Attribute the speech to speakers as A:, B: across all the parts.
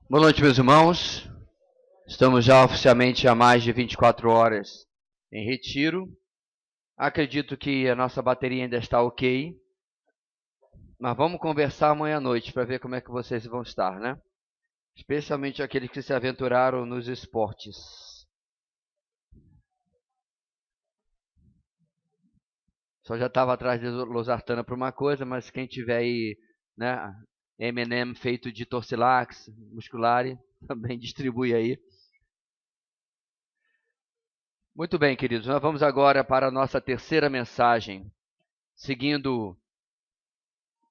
A: Boa noite, meus irmãos. Estamos já oficialmente há mais de 24 horas em retiro. Acredito que a nossa bateria ainda está ok, mas vamos conversar amanhã à noite para ver como é que vocês vão estar, né? Especialmente aqueles que se aventuraram nos esportes. Só já estava atrás de losartana para uma coisa, mas quem tiver aí, né, M&M feito de Torcilax, Musculari, também distribui aí. Muito bem, queridos, nós vamos agora para a nossa terceira mensagem, seguindo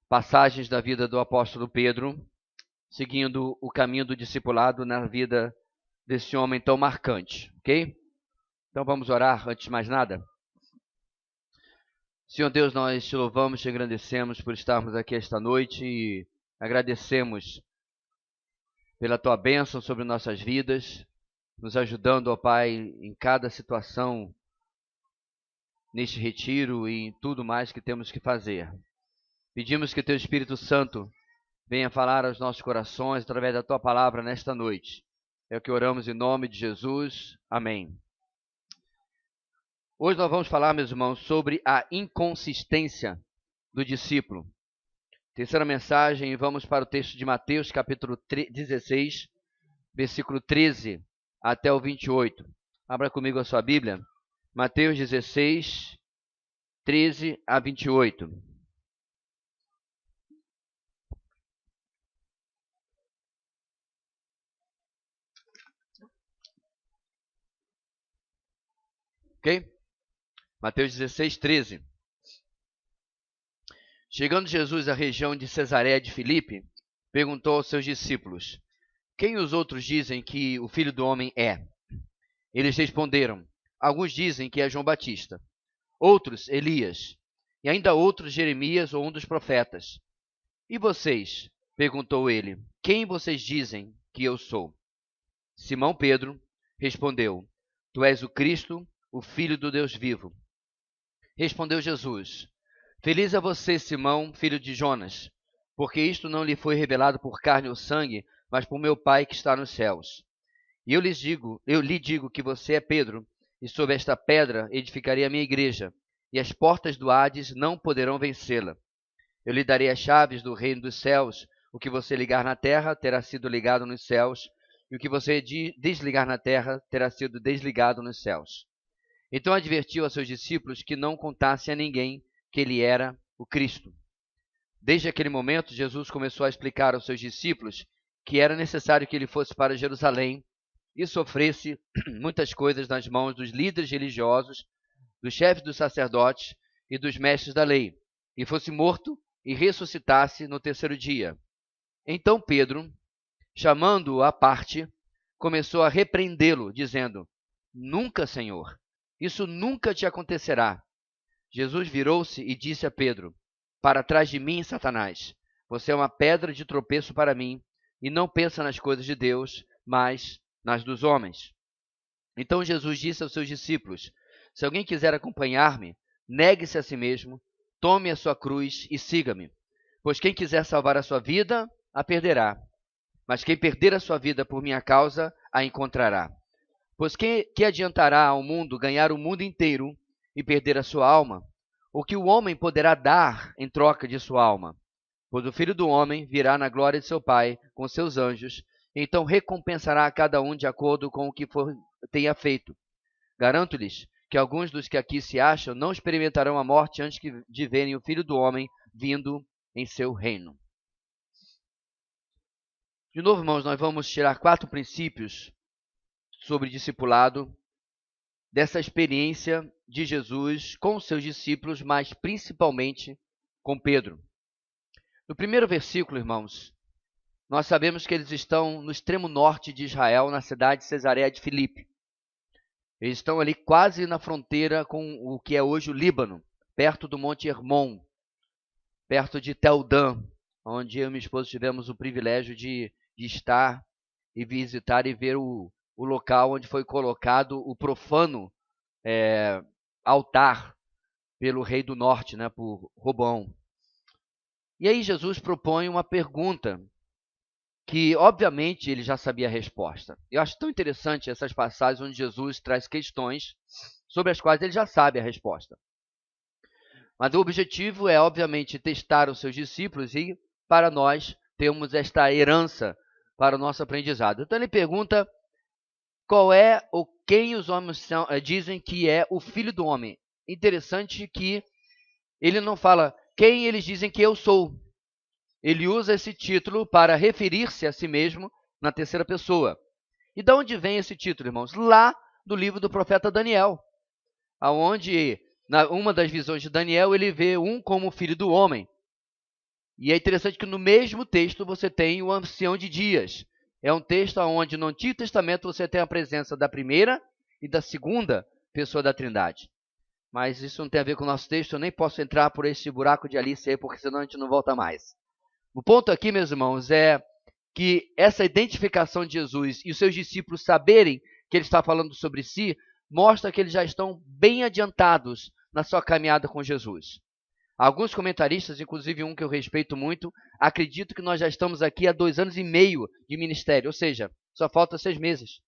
A: passagens da vida do apóstolo Pedro, seguindo o caminho do discipulado na vida desse homem tão marcante, ok? Então vamos orar antes de mais nada. Senhor Deus, nós te louvamos, te agradecemos por estarmos aqui esta noite e agradecemos pela tua bênção sobre nossas vidas, nos ajudando, ó Pai, em cada situação neste retiro e em tudo mais que temos que fazer. Pedimos que teu Espírito Santo venha falar aos nossos corações através da tua palavra nesta noite. É o que oramos em nome de Jesus. Amém. Hoje nós vamos falar, meus irmãos, sobre a inconsistência do discípulo. Terceira mensagem, e vamos para o texto de Mateus, capítulo 16, versículo 13 até o 28. Abra comigo a sua Bíblia. Mateus 16, 13 a 28. Ok? Mateus 16, 13. Chegando Jesus à região de Cesareia de Filipe, perguntou aos seus discípulos: Quem os outros dizem que o Filho do Homem é? Eles responderam: Alguns dizem que é João Batista, outros Elias, e ainda outros Jeremias ou um dos profetas. E vocês? Perguntou ele: Quem vocês dizem que eu sou? Simão Pedro respondeu: Tu és o Cristo, o Filho do Deus vivo. Respondeu Jesus: Feliz é você, Simão, filho de Jonas, porque isto não lhe foi revelado por carne ou sangue, mas por meu Pai que está nos céus. E eu lhe digo que você é Pedro, e sobre esta pedra edificarei a minha igreja, e as portas do Hades não poderão vencê-la. Eu lhe darei as chaves do reino dos céus. O que você ligar na terra terá sido ligado nos céus, e o que você desligar na terra terá sido desligado nos céus. Então advertiu a seus discípulos que não contassem a ninguém que ele era o Cristo. Desde aquele momento, Jesus começou a explicar aos seus discípulos que era necessário que ele fosse para Jerusalém e sofresse muitas coisas nas mãos dos líderes religiosos, dos chefes dos sacerdotes e dos mestres da lei, e fosse morto e ressuscitasse no terceiro dia. Então Pedro, chamando-o à parte, começou a repreendê-lo, dizendo: Nunca, Senhor, isso nunca te acontecerá. Jesus virou-se e disse a Pedro: Para trás de mim, Satanás, você é uma pedra de tropeço para mim, e não pensa nas coisas de Deus, mas nas dos homens. Então Jesus disse aos seus discípulos: Se alguém quiser acompanhar-me, negue-se a si mesmo, tome a sua cruz e siga-me. Pois quem quiser salvar a sua vida, a perderá. Mas quem perder a sua vida por minha causa, a encontrará. Pois que adiantará ao mundo ganhar o mundo inteiro e perder a sua alma? O que o homem poderá dar em troca de sua alma? Pois o Filho do Homem virá na glória de seu Pai com seus anjos, e então recompensará a cada um de acordo com o que tenha feito. Garanto-lhes que alguns dos que aqui se acham não experimentarão a morte antes de verem o Filho do Homem vindo em seu reino. De novo, irmãos, nós vamos tirar 4 princípios sobre discipulado dessa experiência de Jesus com os seus discípulos, mas principalmente com Pedro. No primeiro versículo, irmãos, nós sabemos que eles estão no extremo norte de Israel, na cidade de Cesareia de Filipe. Eles estão ali quase na fronteira com o que é hoje o Líbano, perto do Monte Hermon, perto de Tel Dan, onde eu e minha esposa tivemos o privilégio de estar e visitar e ver o local onde foi colocado o profano altar pelo rei do norte, né, por Roboão. E aí Jesus propõe uma pergunta que, obviamente, ele já sabia a resposta. Eu acho tão interessante essas passagens onde Jesus traz questões sobre as quais ele já sabe a resposta. Mas o objetivo é, obviamente, testar os seus discípulos e, para nós, termos esta herança para o nosso aprendizado. Então, ele pergunta qual é ou quem os homens dizem que é o Filho do Homem. Interessante que ele não fala quem eles dizem que eu sou. Ele usa esse título para referir-se a si mesmo na terceira pessoa. E de onde vem esse título, irmãos? Lá do livro do profeta Daniel, onde, uma das visões de Daniel, ele vê um como filho do homem. E é interessante que no mesmo texto você tem o ancião de dias. É um texto onde no Antigo Testamento você tem a presença da primeira e da segunda pessoa da Trindade. Mas isso não tem a ver com o nosso texto, eu nem posso entrar por esse buraco de Alice aí, porque senão a gente não volta mais. O ponto aqui, meus irmãos, é que essa identificação de Jesus e os seus discípulos saberem que ele está falando sobre si, mostra que eles já estão bem adiantados na sua caminhada com Jesus. Alguns comentaristas, inclusive um que eu respeito muito, acreditam que nós já estamos aqui há 2 anos e meio de ministério, ou seja, só falta 6 meses.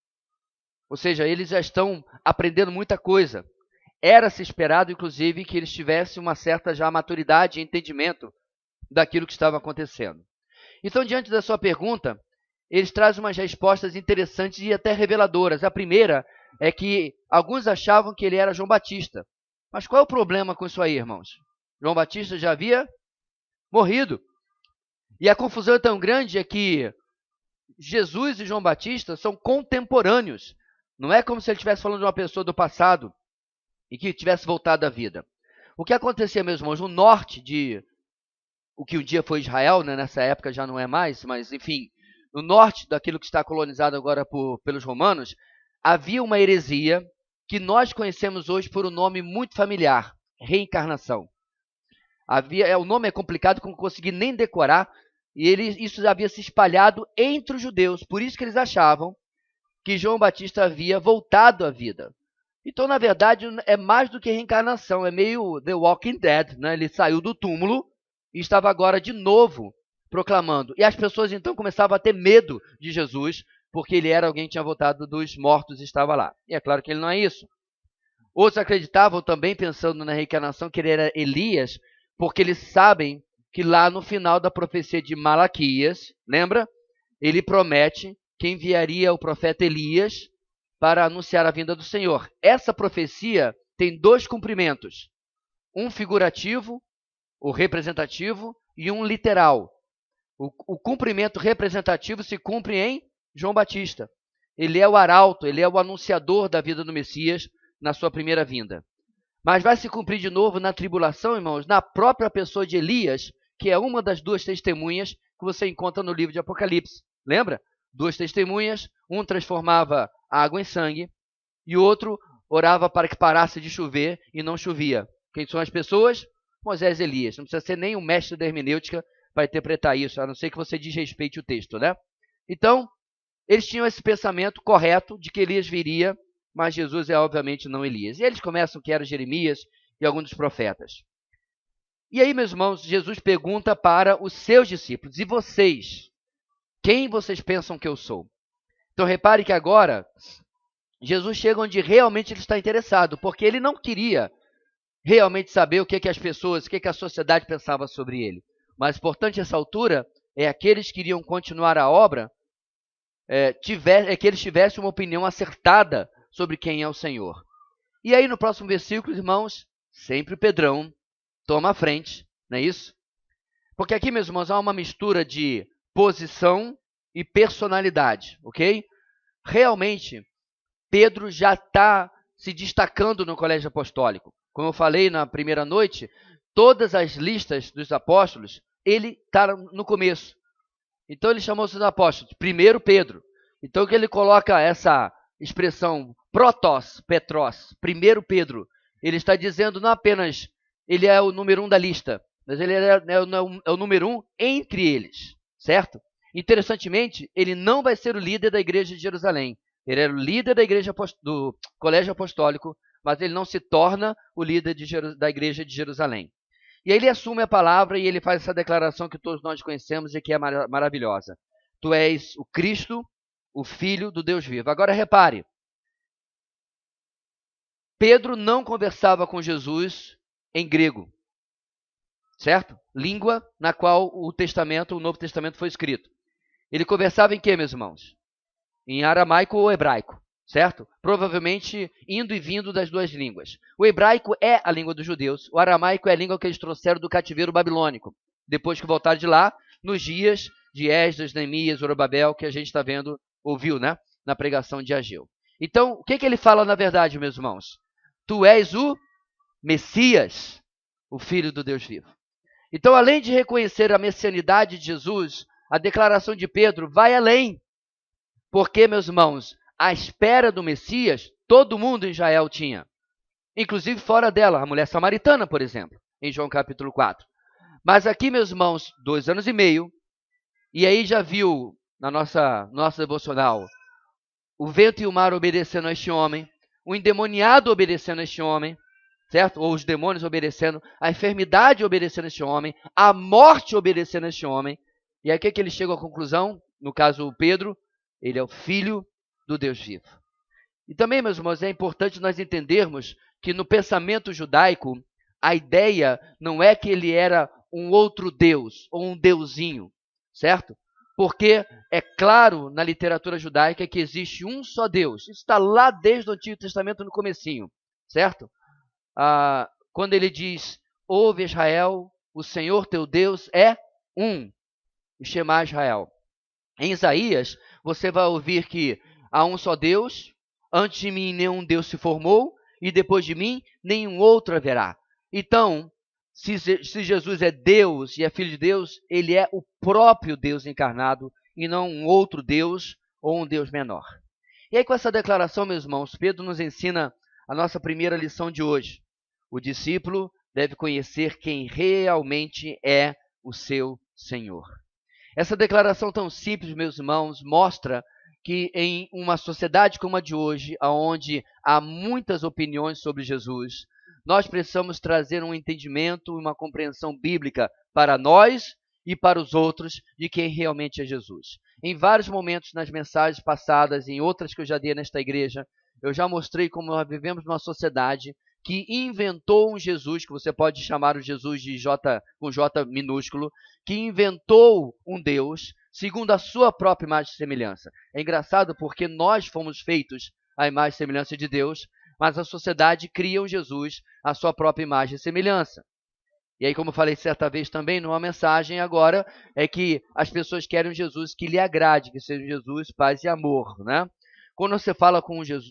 A: Ou seja, eles já estão aprendendo muita coisa. Era-se esperado, inclusive, que eles tivessem uma certa já maturidade e entendimento daquilo que estava acontecendo. Então, diante da sua pergunta, eles trazem umas respostas interessantes e até reveladoras. A primeira é que alguns achavam que ele era João Batista. Mas qual é o problema com isso aí, irmãos? João Batista já havia morrido. E a confusão é tão grande é que Jesus e João Batista são contemporâneos. Não é como se ele estivesse falando de uma pessoa do passado e que tivesse voltado à vida. O que acontecia, meus irmãos, no norte de o que um dia foi Israel, né? Nessa época já não é mais, mas enfim, no norte daquilo que está colonizado agora pelos romanos, havia uma heresia que nós conhecemos hoje por um nome muito familiar, reencarnação. O nome é complicado, como consegui nem decorar, e isso havia se espalhado entre os judeus, por isso que eles achavam que João Batista havia voltado à vida. Então, na verdade, é mais do que reencarnação, é meio The Walking Dead, né? Ele saiu do túmulo e estava agora de novo proclamando. E as pessoas então começavam a ter medo de Jesus, porque ele era alguém que tinha voltado dos mortos e estava lá. E é claro que ele não é isso. Outros acreditavam também, pensando na reencarnação, que ele era Elias, porque eles sabem que lá no final da profecia de Malaquias, lembra? Ele promete que enviaria o profeta Elias para anunciar a vinda do Senhor. Essa profecia tem 2 cumprimentos. Um figurativo, o representativo, e um literal. O cumprimento representativo se cumpre em João Batista. Ele é o arauto, ele é o anunciador da vida do Messias na sua primeira vinda. Mas vai se cumprir de novo na tribulação, irmãos, na própria pessoa de Elias, que é uma das 2 testemunhas que você encontra no livro de Apocalipse. Lembra? 2 testemunhas, um transformava água em sangue e outro orava para que parasse de chover e não chovia. Quem são as pessoas? Moisés e Elias. Não precisa ser nem um mestre da hermenêutica para interpretar isso, a não ser que você desrespeite o texto, né? Então, eles tinham esse pensamento correto de que Elias viria, mas Jesus é obviamente não Elias. E eles começam que era Jeremias e alguns dos profetas. E aí, meus irmãos, Jesus pergunta para os seus discípulos: e vocês? Quem vocês pensam que eu sou? Então, repare que agora Jesus chega onde realmente ele está interessado, porque ele não queria realmente saber o que as pessoas, o que a sociedade pensava sobre ele. O mais importante nessa altura é aqueles que iriam continuar a obra, que eles tivessem uma opinião acertada sobre quem é o Senhor. E aí no próximo versículo, irmãos, sempre o Pedrão toma a frente, não é isso? Porque aqui, meus irmãos, há uma mistura de posição e personalidade, ok? Realmente, Pedro já está se destacando no colégio apostólico. Como eu falei na primeira noite, todas as listas dos apóstolos, ele está no começo. Então ele chamou seus apóstolos, primeiro Pedro. Então que ele coloca essa expressão protos, Petros, primeiro Pedro. Ele está dizendo não apenas ele é o número 1 da lista, mas ele é o número 1 entre eles, certo? Interessantemente, ele não vai ser o líder da igreja de Jerusalém. Ele era o líder da igreja do colégio apostólico, mas ele não se torna o líder da igreja de Jerusalém. E aí ele assume a palavra e ele faz essa declaração que todos nós conhecemos e que é maravilhosa. tu és o Cristo, o Filho do Deus vivo. Agora repare, Pedro não conversava com Jesus em grego, certo? Língua na qual o Novo Testamento foi escrito. Ele conversava em quê, meus irmãos? Em aramaico ou hebraico, certo? Provavelmente indo e vindo das duas línguas. O hebraico é a língua dos judeus, o aramaico é a língua que eles trouxeram do cativeiro babilônico, depois que voltaram de lá, nos dias de Esdras, Neemias, Zorobabel, que a gente está vendo, ouviu, né? Na pregação de Ageu. Então, o que ele fala na verdade, meus irmãos? Tu és o Messias, o Filho do Deus vivo. Então, além de reconhecer a messianidade de Jesus, a declaração de Pedro vai além. Porque, meus irmãos, à espera do Messias, todo mundo em Israel tinha. Inclusive fora dela, a mulher samaritana, por exemplo, em João capítulo 4. Mas aqui, meus irmãos, 2 anos e meio, e aí já viu na nossa devocional, o vento e o mar obedecendo a este homem, o endemoniado obedecendo a este homem, certo? Ou os demônios obedecendo, a enfermidade obedecendo a este homem, a morte obedecendo a este homem. E aí o que ele chega à conclusão? No caso, Pedro, ele é o Filho do Deus vivo. E também, meus irmãos, é importante nós entendermos que no pensamento judaico, a ideia não é que ele era um outro Deus, ou um deusinho, certo? Porque é claro na literatura judaica que existe um só Deus. Isso está lá desde o Antigo Testamento, no comecinho, certo? Quando ele diz, ouve Israel, o Senhor teu Deus é um, o Shema Israel. Em Isaías, você vai ouvir que há um só Deus, antes de mim nenhum Deus se formou, e depois de mim nenhum outro haverá. Então, se Jesus é Deus e é Filho de Deus, ele é o próprio Deus encarnado, e não um outro Deus ou um Deus menor. E aí com essa declaração, meus irmãos, Pedro nos ensina a nossa primeira lição de hoje. O discípulo deve conhecer quem realmente é o seu Senhor. Essa declaração tão simples, meus irmãos, mostra que em uma sociedade como a de hoje, onde há muitas opiniões sobre Jesus, nós precisamos trazer um entendimento e uma compreensão bíblica para nós e para os outros de quem realmente é Jesus. Em vários momentos nas mensagens passadas, em outras que eu já dei nesta igreja, eu já mostrei como nós vivemos numa sociedade que inventou um Jesus, que você pode chamar o Jesus de J, com J minúsculo, que inventou um Deus segundo a sua própria imagem e semelhança. É engraçado porque nós fomos feitos à imagem e semelhança de Deus, mas a sociedade cria um Jesus à sua própria imagem e semelhança. E aí, como eu falei certa vez também, numa mensagem agora, é que as pessoas querem um Jesus que lhe agrade, que seja um Jesus, paz e amor, né? Quando você fala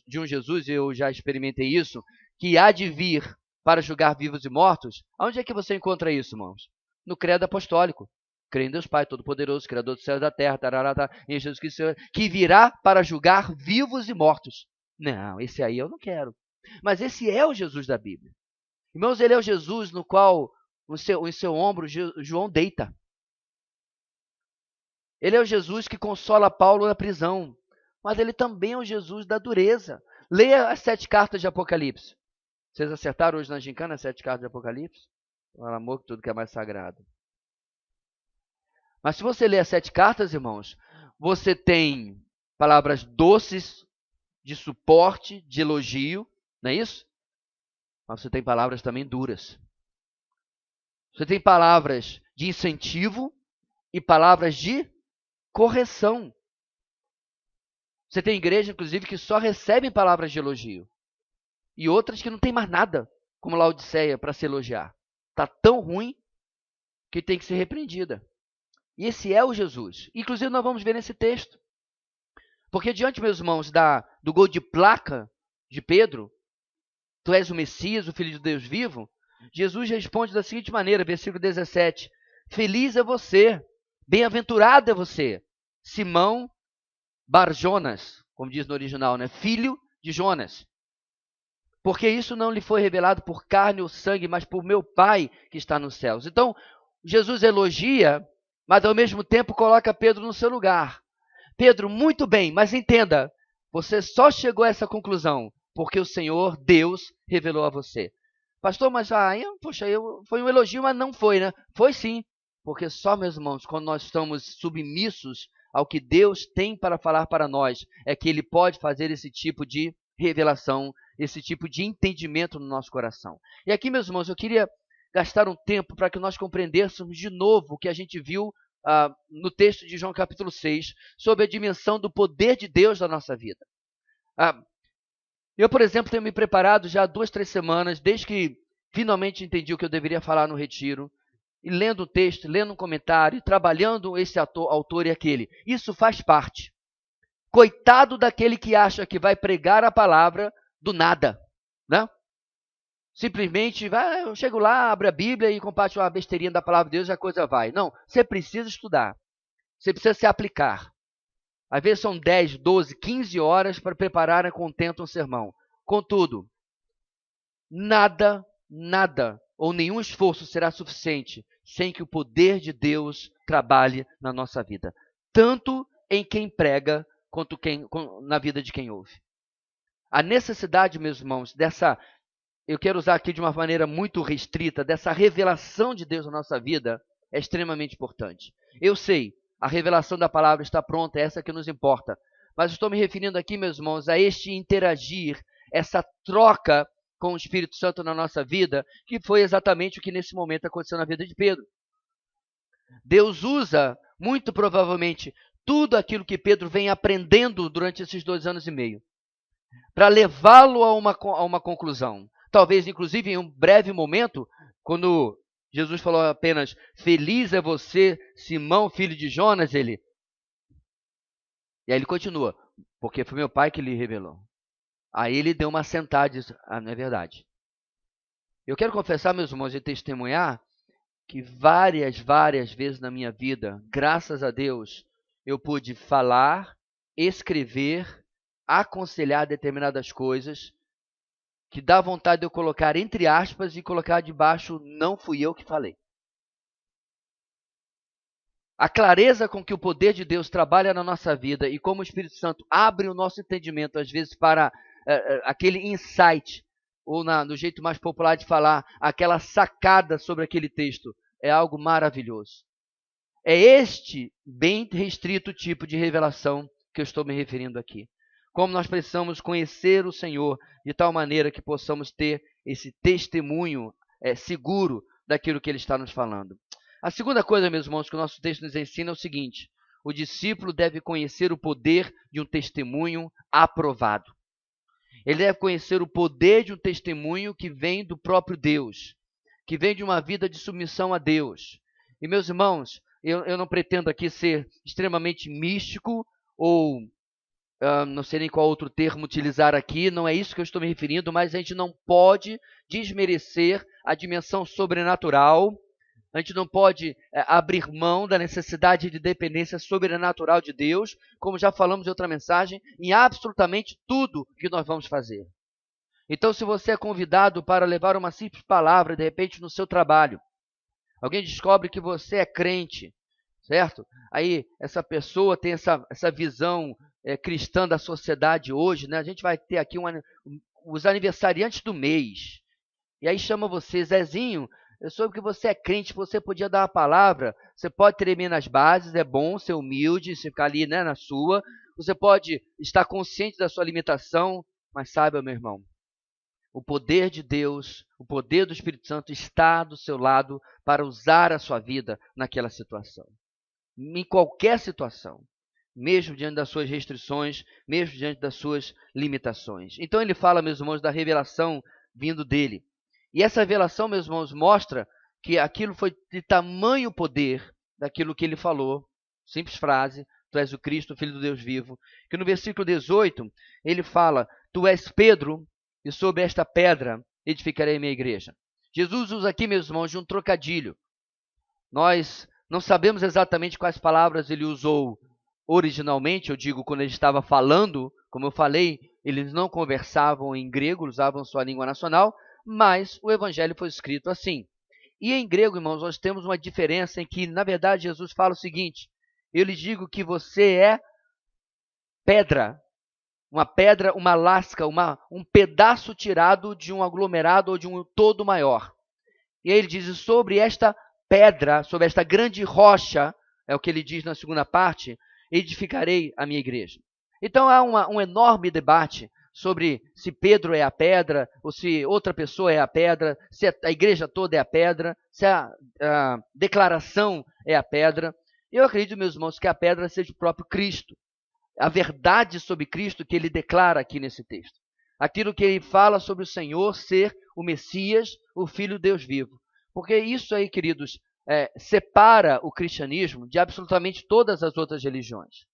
A: de um Jesus, eu já experimentei isso, que há de vir para julgar vivos e mortos, onde é que você encontra isso, irmãos? No credo apostólico. Creio em Deus Pai Todo-Poderoso, Criador do céu e da terra, tarará, em Jesus Cristo, que virá para julgar vivos e mortos. Não, esse aí eu não quero. Mas esse é o Jesus da Bíblia. Irmãos, ele é o Jesus no qual em seu ombro João deita. Ele é o Jesus que consola Paulo na prisão. Mas ele também é o Jesus da dureza. Leia as 7 cartas de Apocalipse. Vocês acertaram hoje na gincana as 7 cartas de Apocalipse? Pelo amor que tudo que é mais sagrado. Mas se você ler as 7 cartas, irmãos, você tem palavras doces, de suporte, de elogio, não é isso? Mas você tem palavras também duras. Você tem palavras de incentivo e palavras de correção. Você tem igreja, inclusive, que só recebem palavras de elogio. E outras que não tem mais nada, como Laodiceia, para se elogiar. Está tão ruim que tem que ser repreendida. E esse é o Jesus. Inclusive, nós vamos ver nesse texto. Porque diante, meus irmãos, do gol de placa de Pedro, tu és o Messias, o Filho de Deus vivo, Jesus responde da seguinte maneira, versículo 17. Feliz é você, bem-aventurado é você, Simão Bar-Jonas, como diz no original, né? Filho de Jonas. Porque isso não lhe foi revelado por carne ou sangue, mas por meu Pai que está nos céus. Então, Jesus elogia, mas ao mesmo tempo coloca Pedro no seu lugar. Pedro, muito bem, mas entenda, você só chegou a essa conclusão porque o Senhor, Deus, revelou a você. Pastor, mas foi um elogio, mas não foi, né? Foi sim, porque só, meus irmãos, quando nós estamos submissos ao que Deus tem para falar para nós, é que Ele pode fazer esse tipo de revelação, esse tipo de entendimento no nosso coração. E aqui, meus irmãos, eu queria gastar um tempo para que nós compreendêssemos de novo o que a gente viu no texto de João capítulo 6, sobre a dimensão do poder de Deus na nossa vida. Eu, por exemplo, tenho me preparado já há 2, 3 semanas, desde que finalmente entendi o que eu deveria falar no retiro, e lendo o texto, lendo um comentário, trabalhando esse autor e aquele. Isso faz parte. Coitado daquele que acha que vai pregar a palavra do nada, né? Simplesmente, eu chego lá, abro a Bíblia e compartilho uma besteirinha da palavra de Deus e a coisa vai. Não, você precisa estudar. Você precisa se aplicar. Às vezes são 10, 12, 15 horas para preparar a contento um sermão. Contudo, nada ou nenhum esforço será suficiente sem que o poder de Deus trabalhe na nossa vida. Tanto em quem prega, quanto na vida de quem ouve. A necessidade, meus irmãos, eu quero usar aqui de uma maneira muito restrita, dessa revelação de Deus na nossa vida, é extremamente importante. Eu sei, a revelação da palavra está pronta, é essa que nos importa. Mas estou me referindo aqui, meus irmãos, a este interagir, essa troca com o Espírito Santo na nossa vida, que foi exatamente o que nesse momento aconteceu na vida de Pedro. Deus usa, muito provavelmente, tudo aquilo que Pedro vem aprendendo durante esses 2 anos e meio, para levá-lo a uma conclusão. Talvez, inclusive, em um breve momento, quando Jesus falou apenas, feliz é você, Simão, filho de Jonas, E aí ele continua, porque foi meu pai que lhe revelou. Aí ele deu uma sentada e disse, não é verdade. Eu quero confessar, meus irmãos, e testemunhar que várias vezes na minha vida, graças a Deus, eu pude falar, escrever, aconselhar determinadas coisas, que dá vontade de eu colocar entre aspas e colocar debaixo, não fui eu que falei. A clareza com que o poder de Deus trabalha na nossa vida e como o Espírito Santo abre o nosso entendimento, às vezes, para aquele insight, ou no jeito mais popular de falar, aquela sacada sobre aquele texto, é algo maravilhoso. É este bem restrito tipo de revelação que eu estou me referindo aqui. Como nós precisamos conhecer o Senhor de tal maneira que possamos ter esse testemunho seguro daquilo que Ele está nos falando. A segunda coisa, meus irmãos, que o nosso texto nos ensina é o seguinte: o discípulo deve conhecer o poder de um testemunho aprovado. Ele deve conhecer o poder de um testemunho que vem do próprio Deus, que vem de uma vida de submissão a Deus. E, meus irmãos, eu não pretendo aqui ser extremamente místico ou não sei nem qual outro termo utilizar aqui, não é isso que eu estou me referindo, mas a gente não pode desmerecer a dimensão sobrenatural, a gente não pode abrir mão da necessidade de dependência sobrenatural de Deus, como já falamos em outra mensagem, em absolutamente tudo que nós vamos fazer. Então, se você é convidado para levar uma simples palavra, de repente, no seu trabalho, alguém descobre que você é crente, certo? Aí, essa pessoa tem essa visão cristã da sociedade hoje, né? A gente vai ter aqui os aniversariantes do mês. E aí chama você, Zezinho, eu soube que você é crente, você podia dar uma palavra, você pode tremer nas bases, é bom ser humilde, você ficar ali, né, na sua, você pode estar consciente da sua limitação, mas saiba, meu irmão, o poder de Deus, o poder do Espírito Santo está do seu lado para usar a sua vida naquela situação. Em qualquer situação, mesmo diante das suas restrições, mesmo diante das suas limitações. Então ele fala, meus irmãos, da revelação vindo dele. E essa revelação, meus irmãos, mostra que aquilo foi de tamanho poder daquilo que ele falou. Simples frase, tu és o Cristo, o Filho do Deus vivo. Que no versículo 18, ele fala, tu és Pedro, e sobre esta pedra edificarei a minha igreja. Jesus usa aqui, meus irmãos, de um trocadilho. Nós não sabemos exatamente quais palavras ele usou originalmente, eu digo, quando ele estava falando, como eu falei, eles não conversavam em grego, usavam sua língua nacional, mas o evangelho foi escrito assim. E em grego, irmãos, nós temos uma diferença em que, na verdade, Jesus fala o seguinte, eu lhes digo que você é pedra, uma lasca, um pedaço tirado de um aglomerado ou de um todo maior. E aí ele diz, sobre esta pedra, sobre esta grande rocha, é o que ele diz na segunda parte, edificarei a minha igreja. Então há um enorme debate sobre se Pedro é a pedra, ou se outra pessoa é a pedra, se a igreja toda é a pedra, se a declaração é a pedra. Eu acredito, meus irmãos, que a pedra seja o próprio Cristo. A verdade sobre Cristo que ele declara aqui nesse texto. Aquilo que ele fala sobre o Senhor ser o Messias, o Filho de Deus vivo. Porque isso aí, queridos, separa o cristianismo de absolutamente todas as outras religiões.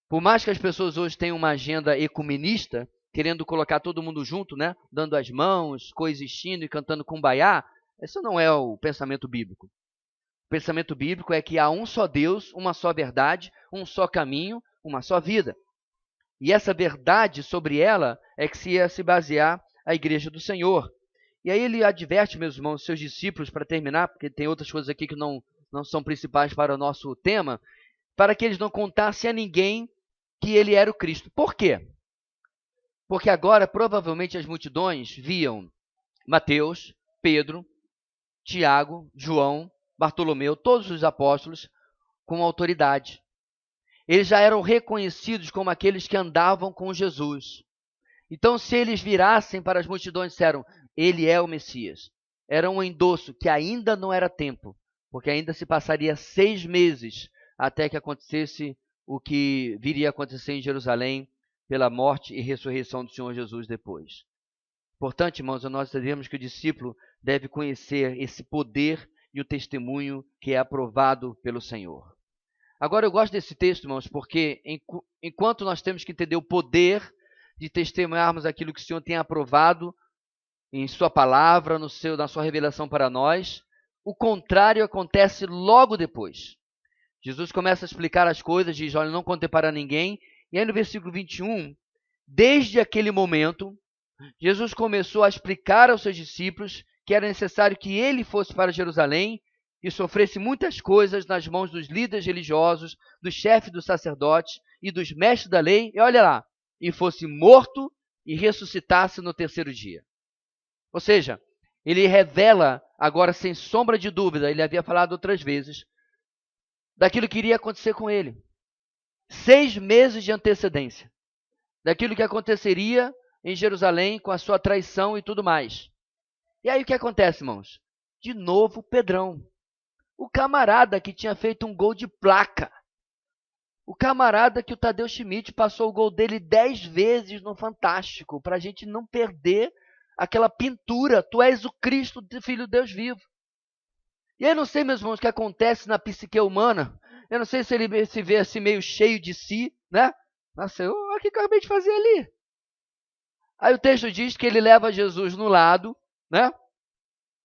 A: Por mais que as pessoas hoje tenham uma agenda ecumenista, querendo colocar todo mundo junto, né? Dando as mãos, coexistindo e cantando kumbaya, esse não é o pensamento bíblico. O pensamento bíblico é que há um só Deus, uma só verdade, um só caminho, uma só vida. E essa verdade, sobre ela, é que se ia se basear a igreja do Senhor. E aí ele adverte, meus irmãos, seus discípulos, para terminar, porque tem outras coisas aqui que não são principais para o nosso tema, para que eles não contassem a ninguém que ele era o Cristo. Por quê? Porque agora, provavelmente, as multidões viam Mateus, Pedro, Tiago, João, Bartolomeu, todos os apóstolos, com autoridade. Eles já eram reconhecidos como aqueles que andavam com Jesus. Então, se eles virassem para as multidões e disseram, ele é o Messias, era um endosso que ainda não era tempo, porque ainda se passaria 6 meses até que acontecesse o que viria a acontecer em Jerusalém pela morte e ressurreição do Senhor Jesus depois. Portanto, irmãos, nós sabemos que o discípulo deve conhecer esse poder e o testemunho que é aprovado pelo Senhor. Agora, eu gosto desse texto, irmãos, porque enquanto nós temos que entender o poder de testemunharmos aquilo que o Senhor tem aprovado em sua palavra, na sua revelação para nós, o contrário acontece logo depois. Jesus começa a explicar as coisas, diz, olha, não contei para ninguém. E aí no versículo 21, desde aquele momento, Jesus começou a explicar aos seus discípulos que era necessário que ele fosse para Jerusalém e sofresse muitas coisas nas mãos dos líderes religiosos, dos chefes dos sacerdotes e dos mestres da lei, e olha lá, e fosse morto e ressuscitasse no terceiro dia. Ou seja, ele revela agora sem sombra de dúvida, ele havia falado outras vezes, daquilo que iria acontecer com ele. 6 meses de antecedência. Daquilo que aconteceria em Jerusalém com a sua traição e tudo mais. E aí o que acontece, irmãos? De novo, Pedrão. O camarada que tinha feito um gol de placa. O camarada que o Tadeu Schmidt passou o gol dele 10 vezes no Fantástico, para a gente não perder aquela pintura. Tu és o Cristo, Filho de Deus vivo. E eu não sei, meus irmãos, o que acontece na psique humana. Eu não sei se ele se vê assim meio cheio de si, né? Nossa, o que eu acabei de fazer ali? Aí o texto diz que ele leva Jesus no lado, né?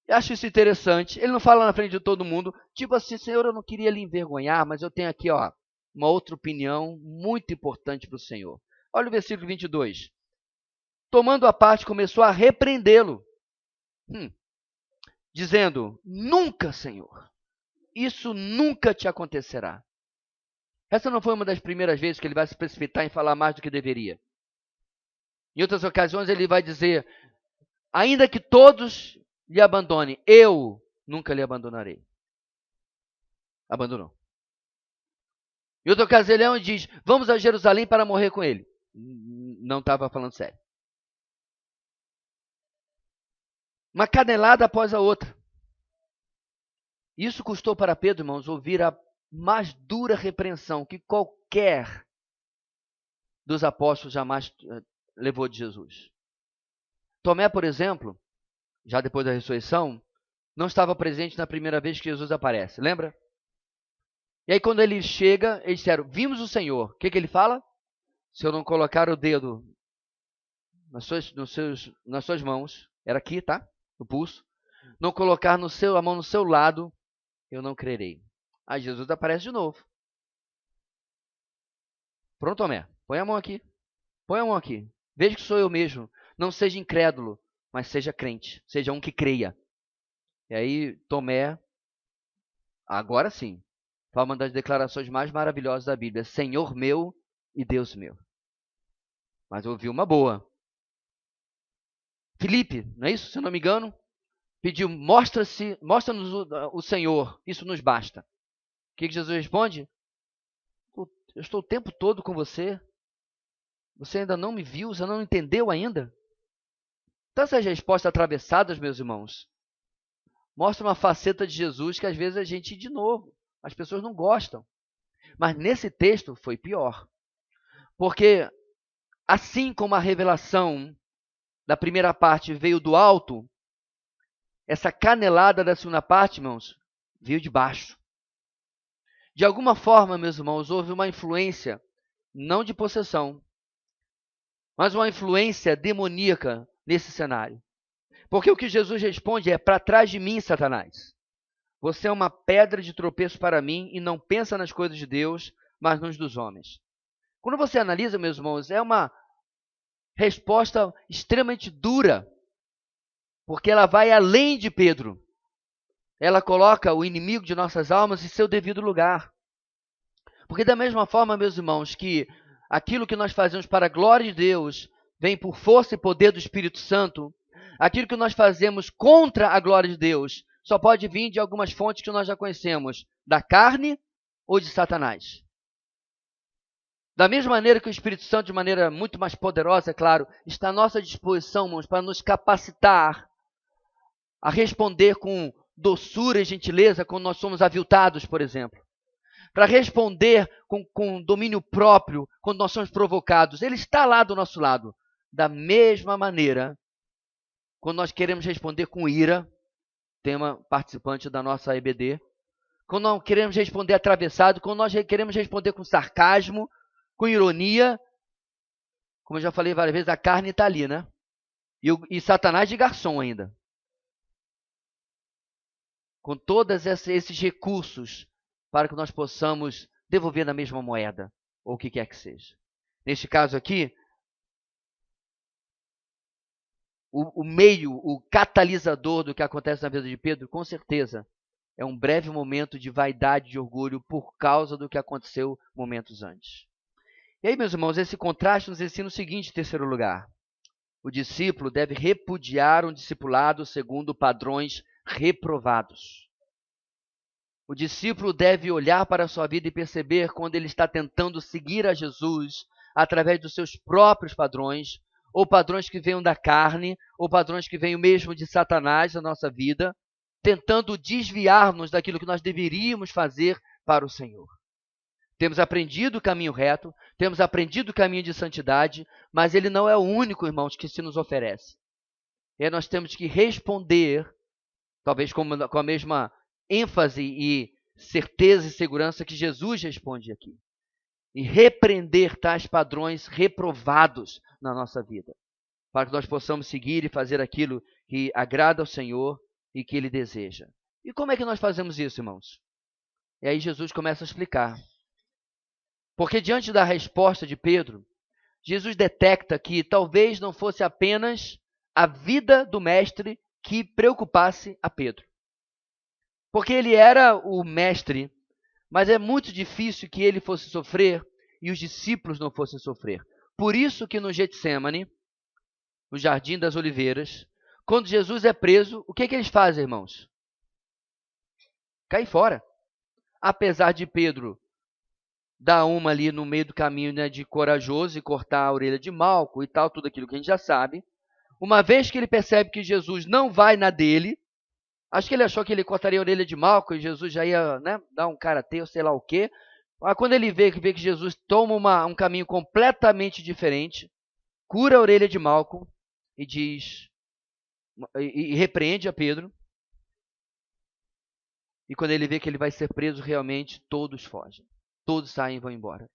A: Eu acho isso interessante. Ele não fala na frente de todo mundo, tipo assim, Senhor, eu não queria lhe envergonhar, mas eu tenho aqui, ó, uma outra opinião muito importante para o Senhor. Olha o versículo 22. Tomando a parte, começou a repreendê-lo. Dizendo, nunca, Senhor, isso nunca te acontecerá. Essa não foi uma das primeiras vezes que ele vai se precipitar em falar mais do que deveria. Em outras ocasiões ele vai dizer, ainda que todos lhe abandonem, eu nunca lhe abandonarei. Abandonou. Em outra ocasião ele diz, vamos a Jerusalém para morrer com ele. Não estava falando sério. Uma canelada após a outra. Isso custou para Pedro, irmãos, ouvir a mais dura repreensão que qualquer dos apóstolos jamais levou de Jesus. Tomé, por exemplo, já depois da ressurreição, não estava presente na primeira vez que Jesus aparece, lembra? E aí quando ele chega, eles disseram, vimos o Senhor. O que ele fala? Se eu não colocar o dedo nas suas mãos, era aqui, tá? No pulso. Não colocar a mão no seu lado, eu não crerei. Aí Jesus aparece de novo. Pronto, Tomé, põe a mão aqui. Põe a mão aqui. Veja que sou eu mesmo. Não seja incrédulo, mas seja crente. Seja um que creia. E aí, Tomé, agora sim, fala uma das declarações mais maravilhosas da Bíblia. Senhor meu e Deus meu. Mas ouviu uma boa. Filipe, não é isso? Se eu não me engano, pediu, mostra-nos o Senhor. Isso nos basta. O que Jesus responde? Eu estou o tempo todo com você. Você ainda não me viu, você não entendeu ainda? Então essas respostas atravessadas, meus irmãos, mostram uma faceta de Jesus que às vezes a gente, de novo, as pessoas não gostam. Mas nesse texto foi pior. Porque assim como a revelação da primeira parte veio do alto, essa canelada da segunda parte, irmãos, veio de baixo. De alguma forma, meus irmãos, houve uma influência, não de possessão, mas uma influência demoníaca nesse cenário. Porque o que Jesus responde é: para trás de mim, Satanás. Você é uma pedra de tropeço para mim e não pensa nas coisas de Deus, mas nos dos homens. Quando você analisa, meus irmãos, é uma resposta extremamente dura, porque ela vai além de Pedro. Ela coloca o inimigo de nossas almas em seu devido lugar. Porque da mesma forma, meus irmãos, que aquilo que nós fazemos para a glória de Deus vem por força e poder do Espírito Santo, aquilo que nós fazemos contra a glória de Deus só pode vir de algumas fontes que nós já conhecemos, da carne ou de Satanás. Da mesma maneira que o Espírito Santo, de maneira muito mais poderosa, é claro, está à nossa disposição, irmãos, para nos capacitar a responder com doçura e gentileza quando nós somos aviltados, por exemplo. Para responder com domínio próprio quando nós somos provocados. Ele está lá do nosso lado. Da mesma maneira, quando nós queremos responder com ira, tema participante da nossa EBD, quando nós queremos responder atravessado, quando nós queremos responder com sarcasmo, com ironia, como eu já falei várias vezes, a carne está ali, né? E Satanás de garçom ainda. Com todos esses recursos para que nós possamos devolver na mesma moeda, ou o que quer que seja. Neste caso aqui, o catalisador do que acontece na vida de Pedro, com certeza, é um breve momento de vaidade e de orgulho por causa do que aconteceu momentos antes. E aí, meus irmãos, esse contraste nos ensina o seguinte, em terceiro lugar. O discípulo deve repudiar um discipulado segundo padrões reprovados. O discípulo deve olhar para a sua vida e perceber quando ele está tentando seguir a Jesus através dos seus próprios padrões, ou padrões que venham da carne, ou padrões que venham mesmo de Satanás na nossa vida, tentando desviar-nos daquilo que nós deveríamos fazer para o Senhor. Temos aprendido o caminho reto, temos aprendido o caminho de santidade, mas ele não é o único, irmãos, que se nos oferece. E aí nós temos que responder, talvez com a mesma ênfase e certeza e segurança que Jesus responde aqui. E repreender tais padrões reprovados na nossa vida, para que nós possamos seguir e fazer aquilo que agrada ao Senhor e que Ele deseja. E como é que nós fazemos isso, irmãos? E aí Jesus começa a explicar. Porque diante da resposta de Pedro, Jesus detecta que talvez não fosse apenas a vida do mestre que preocupasse a Pedro. Porque ele era o mestre, mas é muito difícil que ele fosse sofrer e os discípulos não fossem sofrer. Por isso que no Getsêmani, no Jardim das Oliveiras, quando Jesus é preso, o que eles fazem, irmãos? Cai fora. Apesar de Pedro dar uma ali no meio do caminho, né, de corajoso e cortar a orelha de Malco e tal, tudo aquilo que a gente já sabe, uma vez que ele percebe que Jesus não vai na dele, acho que ele achou que ele cortaria a orelha de Malco e Jesus já ia, né, dar um karatê ou sei lá o quê. Mas quando ele vê que Jesus toma um caminho completamente diferente, cura a orelha de Malco e diz, e repreende a Pedro. E quando ele vê que ele vai ser preso, realmente todos fogem. Todos saem e vão embora.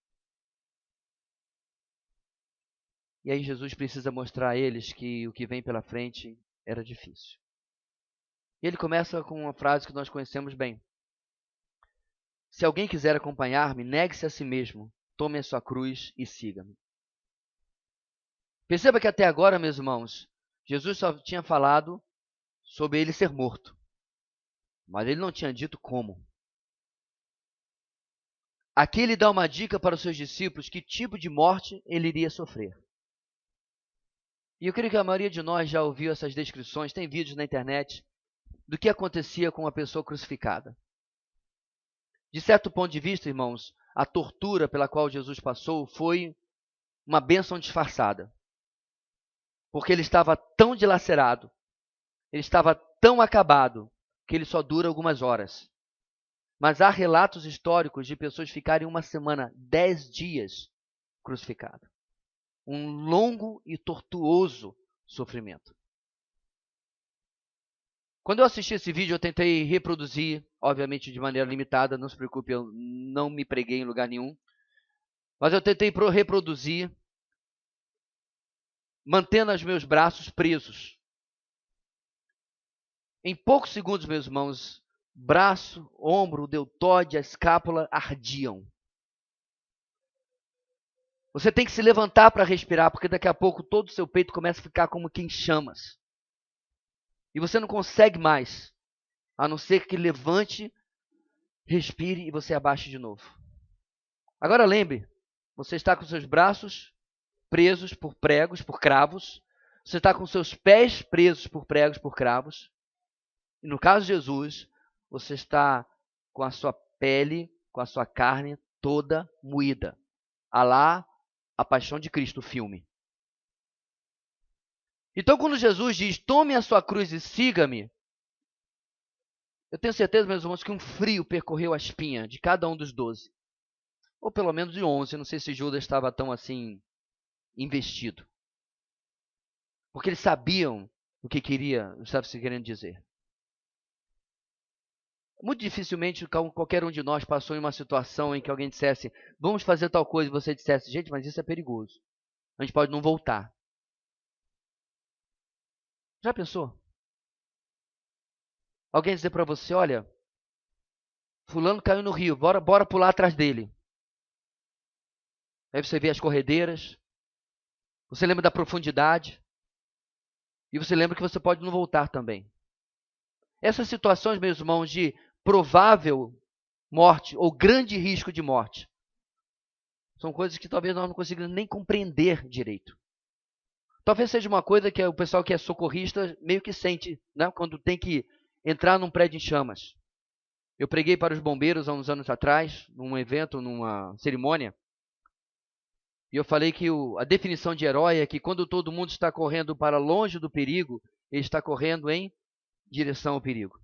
A: E aí Jesus precisa mostrar a eles que o que vem pela frente era difícil. E ele começa com uma frase que nós conhecemos bem. Se alguém quiser acompanhar-me, negue-se a si mesmo, tome a sua cruz e siga-me. Perceba que até agora, meus irmãos, Jesus só tinha falado sobre ele ser morto. Mas ele não tinha dito como. Aqui ele dá uma dica para os seus discípulos que tipo de morte ele iria sofrer. E eu creio que a maioria de nós já ouviu essas descrições, tem vídeos na internet, do que acontecia com uma pessoa crucificada. De certo ponto de vista, irmãos, a tortura pela qual Jesus passou foi uma bênção disfarçada. Porque ele estava tão dilacerado, ele estava tão acabado, que ele só dura algumas horas. Mas há relatos históricos de pessoas ficarem uma semana, 10 dias crucificado. Um longo e tortuoso sofrimento. Quando eu assisti esse vídeo, eu tentei reproduzir, obviamente de maneira limitada, não se preocupe, eu não me preguei em lugar nenhum. Mas eu tentei reproduzir, mantendo os meus braços presos. Em poucos segundos, meus irmãos, braço, ombro, deltóide, a escápula ardiam. Você tem que se levantar para respirar, porque daqui a pouco todo o seu peito começa a ficar como que em chamas. E você não consegue mais, a não ser que levante, respire e você abaixe de novo. Agora lembre, você está com seus braços presos por pregos, por cravos. Você está com seus pés presos por pregos, por cravos. E no caso de Jesus, você está com a sua pele, com a sua carne toda moída. Alá, A Paixão de Cristo, o filme. Então, quando Jesus diz, tome a sua cruz e siga-me, eu tenho certeza, meus irmãos, que um frio percorreu a espinha de cada um dos 12. Ou pelo menos de 11, não sei se Judas estava tão assim investido. Porque eles sabiam o que estava se querendo dizer. Muito dificilmente qualquer um de nós passou em uma situação em que alguém dissesse, vamos fazer tal coisa, e você dissesse, gente, mas isso é perigoso. A gente pode não voltar. Já pensou? Alguém dizer para você, olha, fulano caiu no rio, bora pular atrás dele. Aí você vê as corredeiras, você lembra da profundidade, e você lembra que você pode não voltar também. Essas situações, meus irmãos, de provável morte ou grande risco de morte, são coisas que talvez nós não consigamos nem compreender direito. Talvez seja uma coisa que o pessoal que é socorrista meio que sente, né, quando tem que entrar num prédio em chamas. Eu preguei para os bombeiros há uns anos atrás, num evento, numa cerimônia, e eu falei que a definição de herói é que quando todo mundo está correndo para longe do perigo, ele está correndo em direção ao perigo.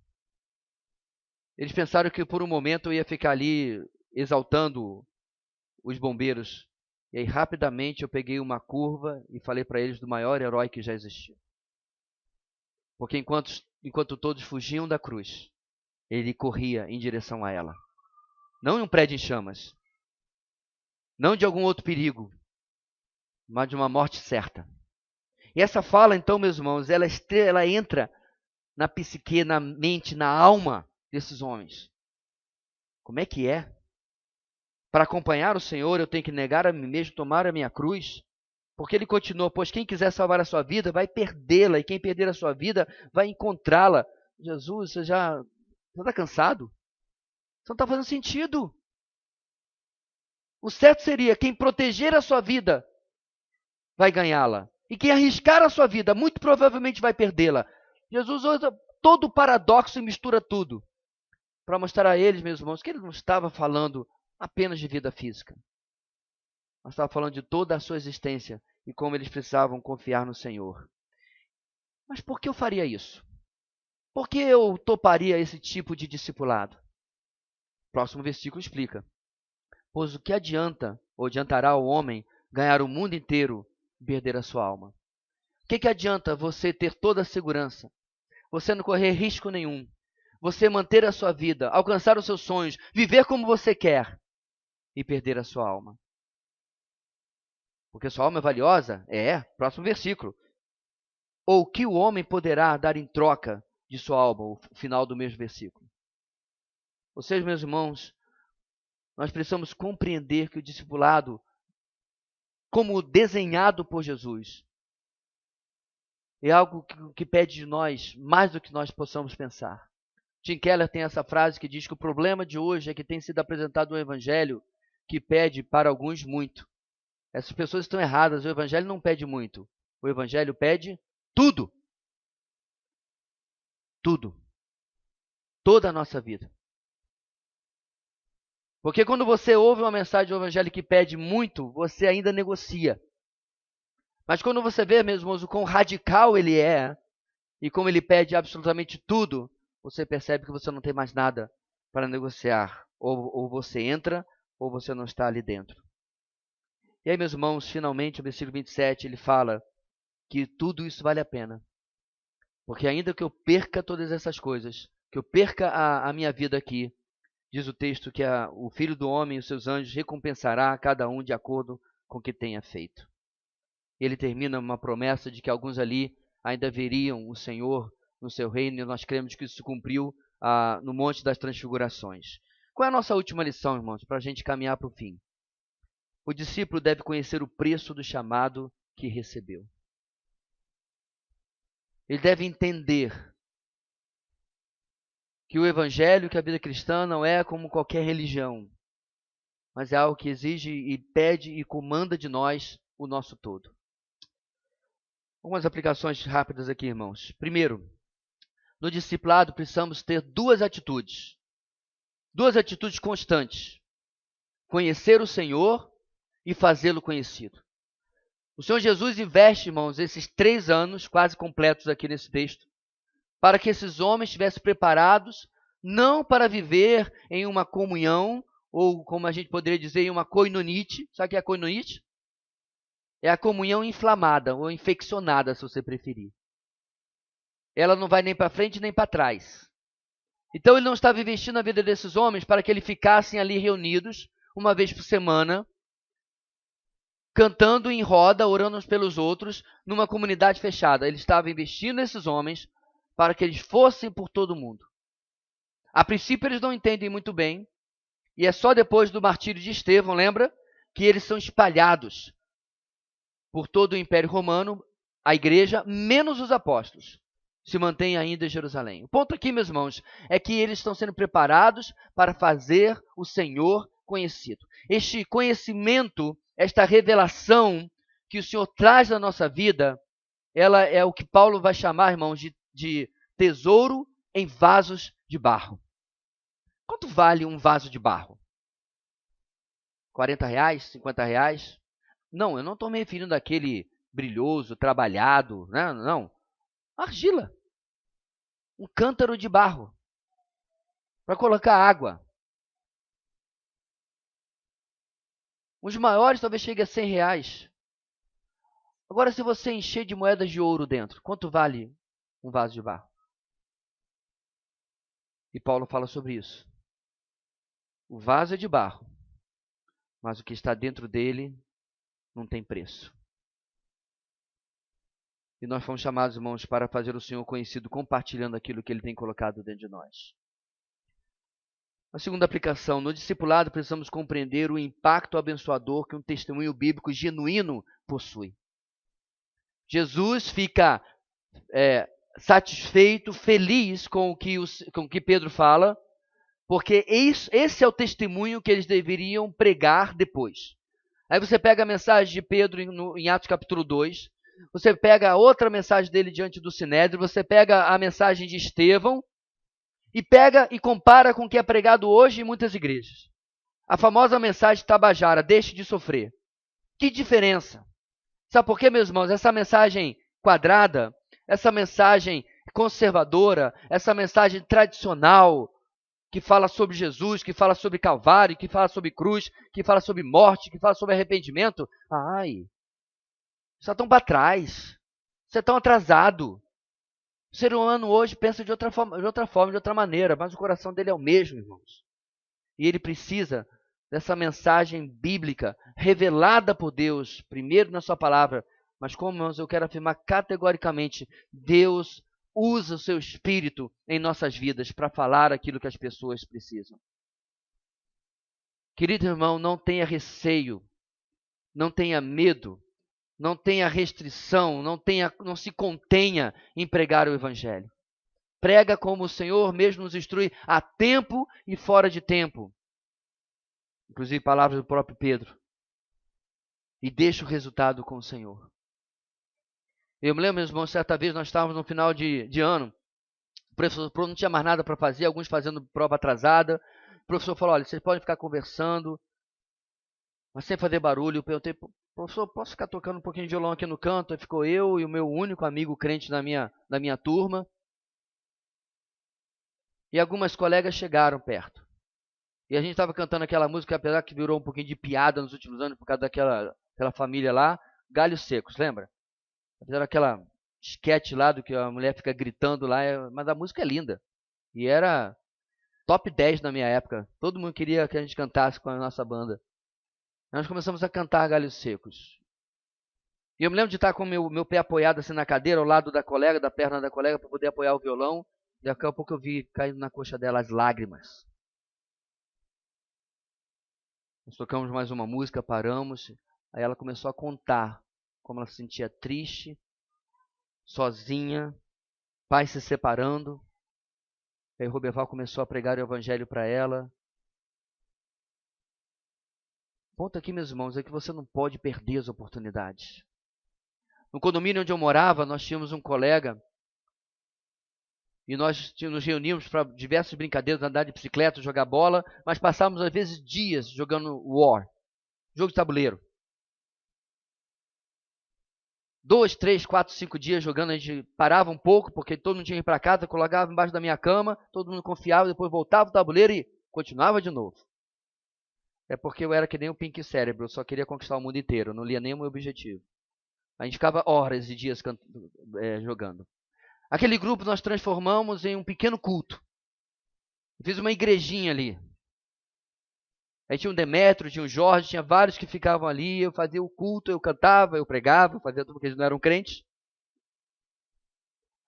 A: Eles pensaram que por um momento eu ia ficar ali exaltando os bombeiros. E aí rapidamente eu peguei uma curva e falei para eles do maior herói que já existiu. Porque enquanto todos fugiam da cruz, ele corria em direção a ela. Não em um prédio em chamas. Não de algum outro perigo. Mas de uma morte certa. E essa fala, então, meus irmãos, ela entra na psique, na mente, na alma desses homens. Como é que é? Para acompanhar o Senhor, eu tenho que negar a mim mesmo, tomar a minha cruz. Porque ele continuou, pois quem quiser salvar a sua vida, vai perdê-la. E quem perder a sua vida, vai encontrá-la. Jesus, você está cansado? Isso não está fazendo sentido. O certo seria, quem proteger a sua vida, vai ganhá-la. E quem arriscar a sua vida, muito provavelmente vai perdê-la. Jesus usa todo o paradoxo e mistura tudo. Para mostrar a eles, meus irmãos, que ele não estava falando apenas de vida física. Mas estava falando de toda a sua existência e como eles precisavam confiar no Senhor. Mas por que eu faria isso? Por que eu toparia esse tipo de discipulado? O próximo versículo explica. Pois o que adianta, ou adiantará ao homem, ganhar o mundo inteiro e perder a sua alma? O que adianta você ter toda a segurança, você não correr risco nenhum, você manter a sua vida, alcançar os seus sonhos, viver como você quer e perder a sua alma? Porque sua alma é valiosa? Próximo versículo. Ou o que o homem poderá dar em troca de sua alma? O final do mesmo versículo. Ou seja, meus irmãos, nós precisamos compreender que o discipulado, como desenhado por Jesus, é algo que pede de nós mais do que nós possamos pensar. Tim Keller tem essa frase que diz que o problema de hoje é que tem sido apresentado um evangelho que pede para alguns muito. Essas pessoas estão erradas, o evangelho não pede muito. O evangelho pede tudo. Tudo. Toda a nossa vida. Porque quando você ouve uma mensagem do evangelho que pede muito, você ainda negocia. Mas quando você vê, meus irmãos, o quão radical ele é, e como ele pede absolutamente tudo, você percebe que você não tem mais nada para negociar. Ou você entra, ou você não está ali dentro. E aí, meus irmãos, finalmente, o versículo 27, ele fala que tudo isso vale a pena. Porque ainda que eu perca todas essas coisas, que eu perca a minha vida aqui, diz o texto que o Filho do Homem e os seus anjos recompensará a cada um de acordo com o que tenha feito. Ele termina uma promessa de que alguns ali ainda veriam o Senhor no seu reino, e nós cremos que isso se cumpriu no Monte das Transfigurações. Qual é a nossa última lição, irmãos, para a gente caminhar para o fim? O discípulo deve conhecer o preço do chamado que recebeu. Ele deve entender que o evangelho, que a vida cristã não é como qualquer religião, mas é algo que exige e pede e comanda de nós o nosso todo. Algumas aplicações rápidas aqui, irmãos. Primeiro, no discipulado precisamos ter duas atitudes constantes: conhecer o Senhor e fazê-lo conhecido. O Senhor Jesus investe, irmãos, esses 3 anos quase completos aqui nesse texto, para que esses homens estivessem preparados, não para viver em uma comunhão, ou como a gente poderia dizer, em uma koinonite. Sabe o que é a koinonite? É a comunhão inflamada, ou infeccionada, se você preferir. Ela não vai nem para frente nem para trás. Então ele não estava investindo a vida desses homens para que eles ficassem ali reunidos, uma vez por semana, cantando em roda, orando uns pelos outros, numa comunidade fechada. Ele estava investindo nesses homens para que eles fossem por todo mundo. A princípio eles não entendem muito bem, e é só depois do martírio de Estevão, lembra? Que eles são espalhados por todo o Império Romano, a igreja, menos os apóstolos, se mantém ainda em Jerusalém. O ponto aqui, meus irmãos, é que eles estão sendo preparados para fazer o Senhor conhecido. Este conhecimento, esta revelação que o Senhor traz na nossa vida, ela é o que Paulo vai chamar, irmãos, de tesouro em vasos de barro. Quanto vale um vaso de barro? R$40? R$50? Não, eu não estou me referindo àquele brilhoso, trabalhado, né? Não. Argila. Um cântaro de barro para colocar água. Os maiores talvez cheguem a R$100. Agora, se você encher de moedas de ouro dentro, quanto vale um vaso de barro? E Paulo fala sobre isso. O vaso é de barro, mas o que está dentro dele não tem preço. E nós fomos chamados, irmãos, para fazer o Senhor conhecido, compartilhando aquilo que Ele tem colocado dentro de nós. A segunda aplicação: no discipulado precisamos compreender o impacto abençoador que um testemunho bíblico genuíno possui. Jesus fica satisfeito, feliz com o que Pedro fala, porque esse é o testemunho que eles deveriam pregar depois. Aí você pega a mensagem de Pedro em Atos capítulo 2, você pega a outra mensagem dele diante do Sinédrio, você pega a mensagem de Estevão, e pega e compara com o que é pregado hoje em muitas igrejas. A famosa mensagem Tabajara, deixe de sofrer. Que diferença! Sabe por quê, meus irmãos? Essa mensagem quadrada, essa mensagem conservadora, essa mensagem tradicional, que fala sobre Jesus, que fala sobre Calvário, que fala sobre cruz, que fala sobre morte, que fala sobre arrependimento. Ai, você está tão para trás, você é tão atrasado. O ser humano hoje pensa de outra forma, de outra maneira, mas o coração dele é o mesmo, irmãos. E ele precisa dessa mensagem bíblica revelada por Deus, primeiro na sua palavra, mas como, irmãos, eu quero afirmar categoricamente, Deus usa o seu Espírito em nossas vidas para falar aquilo que as pessoas precisam. Querido irmão, não tenha receio, não tenha medo, não tenha restrição, não se contenha em pregar o Evangelho. Prega como o Senhor mesmo nos instrui, a tempo e fora de tempo. Inclusive palavras do próprio Pedro. E deixa o resultado com o Senhor. Eu me lembro, meus irmãos, certa vez nós estávamos no final de ano, o professor não tinha mais nada para fazer, alguns fazendo prova atrasada, professor falou, olha, vocês podem ficar conversando, mas sem fazer barulho. Eu perguntei, professor, posso ficar tocando um pouquinho de violão aqui no canto? Aí ficou eu e o meu único amigo crente da minha turma. E algumas colegas chegaram perto. E a gente estava cantando aquela música, apesar que virou um pouquinho de piada nos últimos anos, por causa daquela família lá, Galhos Secos, lembra? Fizeram aquela sketch lá do que a mulher fica gritando lá, mas a música é linda. E era top 10 na minha época. Todo mundo queria que a gente cantasse com a nossa banda. Nós começamos a cantar Galhos Secos. E eu me lembro de estar com o meu pé apoiado assim na cadeira, ao lado da colega, da perna da colega, para poder apoiar o violão. E daqui a pouco eu vi caindo na coxa dela as lágrimas. Nós tocamos mais uma música, paramos. Aí ela começou a contar como ela se sentia triste, sozinha, pais se separando. Aí o Roberval começou a pregar o evangelho para ela. O ponto aqui, meus irmãos, é que você não pode perder as oportunidades. No condomínio onde eu morava, nós tínhamos um colega e nós nos reuníamos para diversas brincadeiras, andar de bicicleta, jogar bola, mas passávamos às vezes dias jogando War, jogo de tabuleiro. 2, 3, 4, 5 dias jogando, a gente parava um pouco, porque todo mundo tinha que ir para casa, colocava embaixo da minha cama, todo mundo confiava, depois voltava o tabuleiro e continuava de novo. É porque eu era que nem o Pink Cérebro, eu só queria conquistar o mundo inteiro, não lia nem o meu objetivo. A gente ficava horas e dias jogando. Aquele grupo nós transformamos em um pequeno culto. Eu fiz uma igrejinha ali. Aí tinha um Demétrio, tinha um Jorge, tinha vários que ficavam ali. Eu fazia o culto, eu cantava, eu pregava, eu fazia tudo porque eles não eram crentes.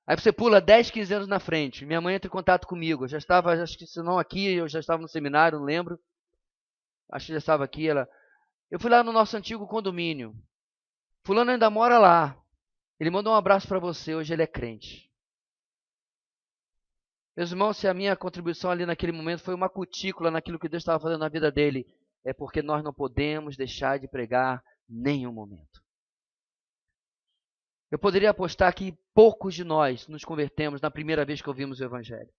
A: Aí você pula 10, 15 anos na frente. Minha mãe entra em contato comigo. Eu já estava, acho que se não aqui, eu já estava no seminário, não lembro. Acho que já estava aqui. Eu fui lá no nosso antigo condomínio. Fulano ainda mora lá. Ele mandou um abraço para você, hoje ele é crente. Meus irmãos, se a minha contribuição ali naquele momento foi uma cutícula naquilo que Deus estava fazendo na vida dele, é porque nós não podemos deixar de pregar nenhum momento. Eu poderia apostar que poucos de nós nos convertemos na primeira vez que ouvimos o Evangelho.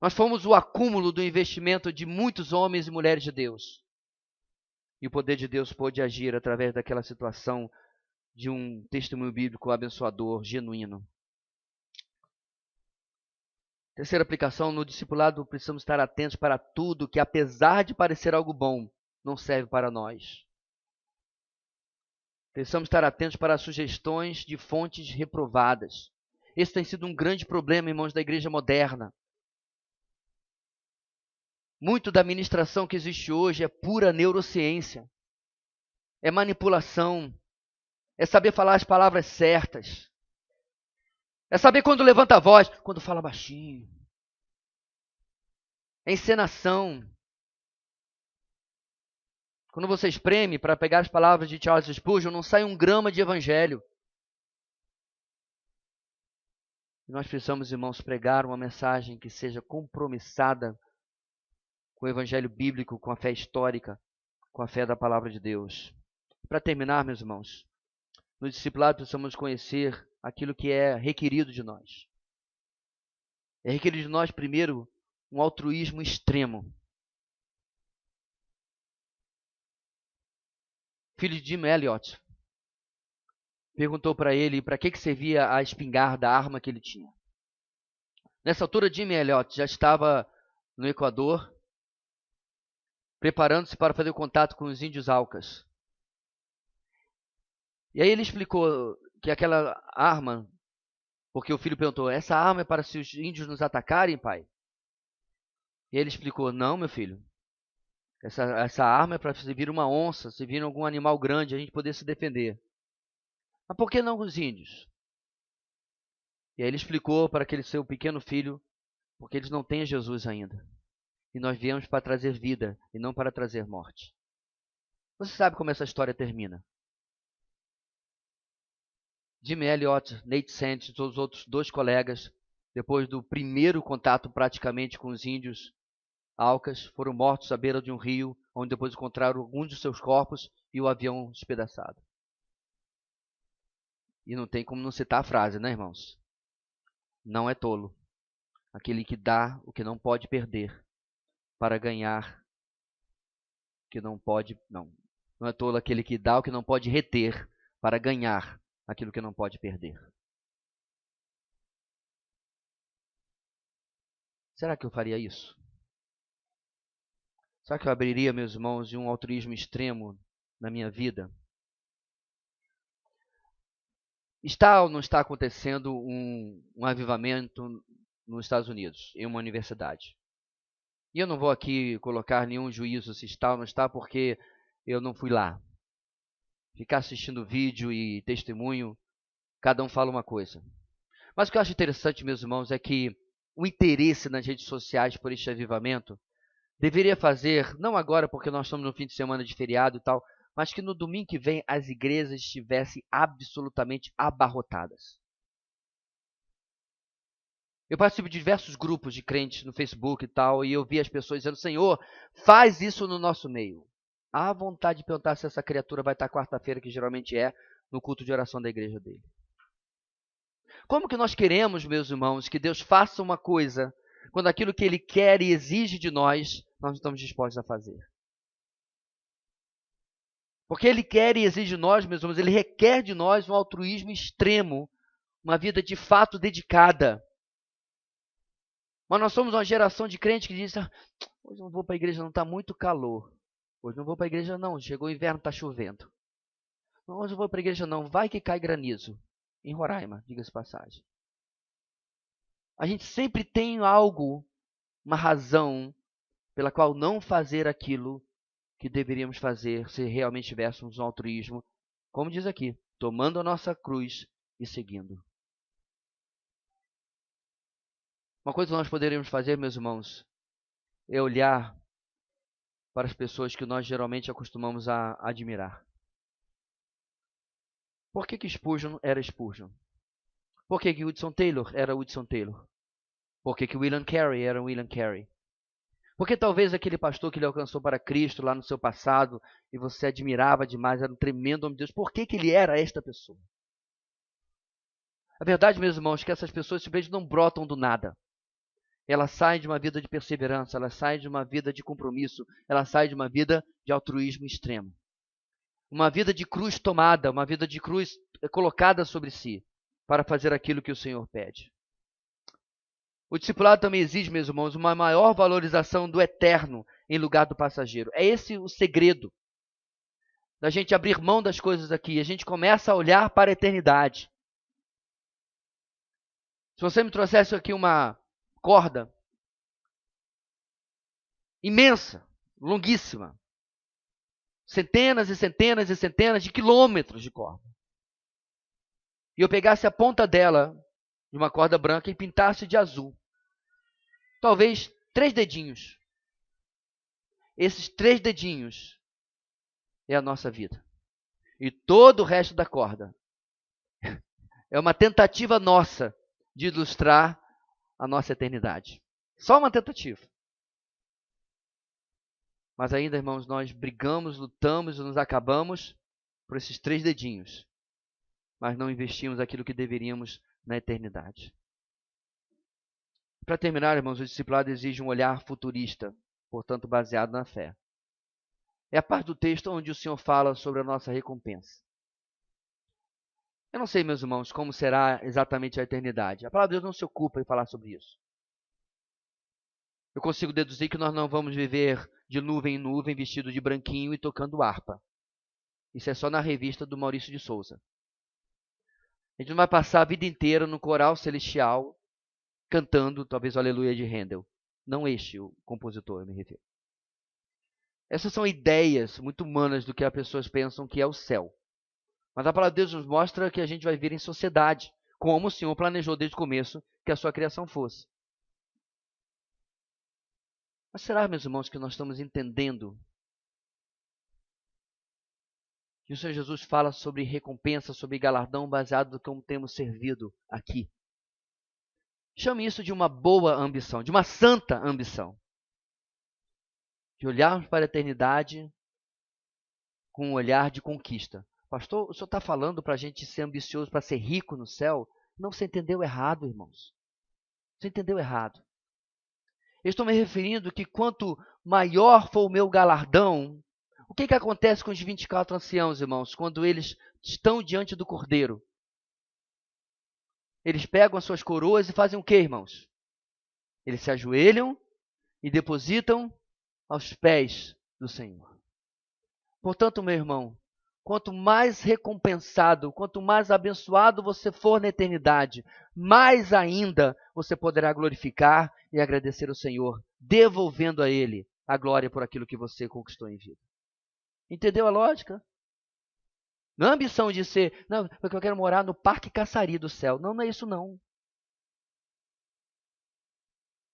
A: Nós fomos o acúmulo do investimento de muitos homens e mulheres de Deus. E o poder de Deus pôde agir através daquela situação de um testemunho bíblico abençoador, genuíno. Terceira aplicação, no discipulado precisamos estar atentos para tudo que, apesar de parecer algo bom, não serve para nós. Precisamos estar atentos para as sugestões de fontes reprovadas. Esse tem sido um grande problema, irmãos, da igreja moderna. Muito da ministração que existe hoje é pura neurociência. É manipulação. É saber falar as palavras certas. É saber quando levanta a voz, quando fala baixinho. É encenação. Quando você espreme para pegar as palavras de Charles Spurgeon, não sai um grama de evangelho. Nós precisamos, irmãos, pregar uma mensagem que seja compromissada com o evangelho bíblico, com a fé histórica, com a fé da palavra de Deus. Para terminar, meus irmãos, no discipulado precisamos conhecer aquilo que é requerido de nós. É requerido de nós, primeiro, um altruísmo extremo. Filho de Jim Elliot perguntou para ele para que servia a espingarda, a arma que ele tinha. Nessa altura, Jim Elliot já estava no Equador, preparando-se para fazer o contato com os índios Aucas. E aí ele explicou que aquela arma, porque o filho perguntou, essa arma é para se os índios nos atacarem, pai? E ele explicou, não, meu filho, essa arma é para se vir uma onça, se vir algum animal grande, a gente poder se defender. Mas por que não os índios? E aí ele explicou para aquele seu pequeno filho, porque eles não têm Jesus ainda. E nós viemos para trazer vida e não para trazer morte. Você sabe como essa história termina. Jim Elliot, Nate Sands e todos os outros 2 colegas, depois do primeiro contato praticamente com os índios Aucas, foram mortos à beira de um rio, onde depois encontraram alguns de seus corpos e o avião despedaçado. E não tem como não citar a frase, né, irmãos? Não é tolo aquele que dá o que não pode perder, para ganhar o que não pode, não é tolo aquele que dá o que não pode reter para ganhar aquilo que não pode perder. Será que eu faria isso? Será que eu abriria, meus irmãos, de um altruísmo extremo na minha vida? Está ou não está acontecendo um avivamento nos Estados Unidos, em uma universidade? E eu não vou aqui colocar nenhum juízo se está ou não está, porque eu não fui lá. Ficar assistindo vídeo e testemunho, cada um fala uma coisa. Mas o que eu acho interessante, meus irmãos, é que o interesse nas redes sociais por este avivamento deveria fazer, não agora porque nós estamos no fim de semana de feriado e tal, mas que no domingo que vem as igrejas estivessem absolutamente abarrotadas. Eu participo de diversos grupos de crentes no Facebook e tal, e eu vi as pessoas dizendo: Senhor, faz isso no nosso meio. Há vontade de perguntar se essa criatura vai estar quarta-feira, que geralmente é, no culto de oração da igreja dele. Como que nós queremos, meus irmãos, que Deus faça uma coisa, quando aquilo que Ele quer e exige de nós, nós não estamos dispostos a fazer? Porque Ele quer e exige de nós, meus irmãos, Ele requer de nós um altruísmo extremo, uma vida de fato dedicada. Mas nós somos uma geração de crentes que diz: hoje não vou para a igreja, não, está muito calor. Hoje não vou para a igreja, não, chegou o inverno, está chovendo. Hoje não vou para a igreja, não, vai que cai granizo. Em Roraima, diga-se de passagem. A gente sempre tem algo, uma razão pela qual não fazer aquilo que deveríamos fazer se realmente tivéssemos um altruísmo, como diz aqui, tomando a nossa cruz e seguindo. Uma coisa que nós poderíamos fazer, meus irmãos, é olhar para as pessoas que nós geralmente acostumamos a admirar. Por que Spurgeon era Spurgeon? Por que Hudson Taylor era Hudson Taylor? Por que William Carey era William Carey? Porque talvez aquele pastor que ele alcançou para Cristo lá no seu passado, e você admirava demais, era um tremendo homem de Deus, por que ele era esta pessoa? A verdade, meus irmãos, é que essas pessoas simplesmente não brotam do nada. Elas saem de uma vida de perseverança, elas saem de uma vida de compromisso, elas saem de uma vida de altruísmo extremo. Uma vida de cruz tomada, uma vida de cruz colocada sobre si, para fazer aquilo que o Senhor pede. O discipulado também exige, meus irmãos, uma maior valorização do eterno em lugar do passageiro. É esse o segredo da gente abrir mão das coisas aqui. A gente começa a olhar para a eternidade. Se você me trouxesse aqui uma corda imensa, longuíssima, centenas e centenas e centenas de quilômetros de corda, e eu pegasse a ponta dela, de uma corda branca, e pintasse de azul, talvez 3 dedinhos. Esses 3 dedinhos é a nossa vida. E todo o resto da corda é uma tentativa nossa de ilustrar a nossa eternidade. Só uma tentativa. Mas ainda, irmãos, nós brigamos, lutamos e nos acabamos por esses 3 dedinhos. Mas não investimos aquilo que deveríamos na eternidade. Para terminar, irmãos, o discipulado exige um olhar futurista, portanto baseado na fé. É a parte do texto onde o Senhor fala sobre a nossa recompensa. Eu não sei, meus irmãos, como será exatamente a eternidade. A palavra de Deus não se ocupa em falar sobre isso. Eu consigo deduzir que nós não vamos viver de nuvem em nuvem, vestido de branquinho e tocando harpa. Isso é só na revista do Maurício de Souza. A gente não vai passar a vida inteira no coral celestial, cantando, talvez, o Aleluia de Handel. Não este, o compositor, eu me refiro. Essas são ideias muito humanas do que as pessoas pensam que é o céu. Mas a palavra de Deus nos mostra que a gente vai viver em sociedade, como o Senhor planejou desde o começo que a sua criação fosse. Mas será, meus irmãos, que nós estamos entendendo que o Senhor Jesus fala sobre recompensa, sobre galardão, baseado no como temos servido aqui? Chame isso de uma boa ambição, de uma santa ambição. De olharmos para a eternidade com um olhar de conquista. Pastor, o senhor está falando para a gente ser ambicioso, para ser rico no céu? Não, você entendeu errado, irmãos. Você entendeu errado. Eu estou me referindo que quanto maior for o meu galardão, o que acontece com os 24 anciãos, irmãos, quando eles estão diante do Cordeiro? Eles pegam as suas coroas e fazem o quê, irmãos? Eles se ajoelham e depositam aos pés do Senhor. Portanto, meu irmão, quanto mais recompensado, quanto mais abençoado você for na eternidade, mais ainda você poderá glorificar e agradecer ao Senhor, devolvendo a Ele a glória por aquilo que você conquistou em vida. Entendeu a lógica? Não é a ambição de ser, não, porque eu quero morar no Parque Caçari do céu. Não, não é isso não.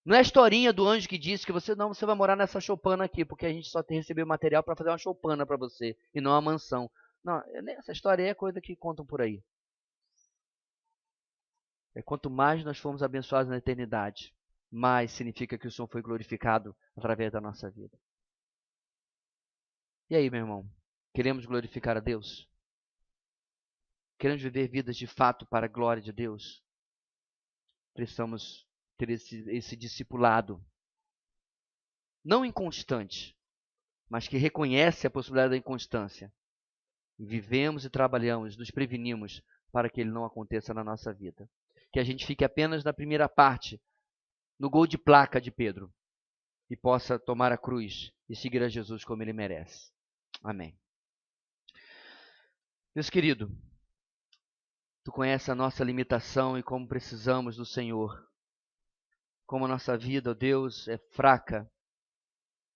A: Não é a historinha do anjo que disse que você vai morar nessa choupana aqui, porque a gente só tem recebido material para fazer uma choupana para você, e não uma mansão. Não, essa história aí é coisa que contam por aí. É quanto mais nós formos abençoados na eternidade, mais significa que o Senhor foi glorificado através da nossa vida. E aí, meu irmão? Queremos glorificar a Deus? Queremos viver vidas de fato para a glória de Deus? Precisamos ter esse discipulado. Não inconstante, mas que reconhece a possibilidade da inconstância. E vivemos e trabalhamos, nos prevenimos para que ele não aconteça na nossa vida. Que a gente fique apenas na primeira parte, no gol de placa de Pedro, e possa tomar a cruz e seguir a Jesus como ele merece. Amém. Meus queridos, tu conheces a nossa limitação e como precisamos do Senhor. Como a nossa vida, ó Deus, é fraca,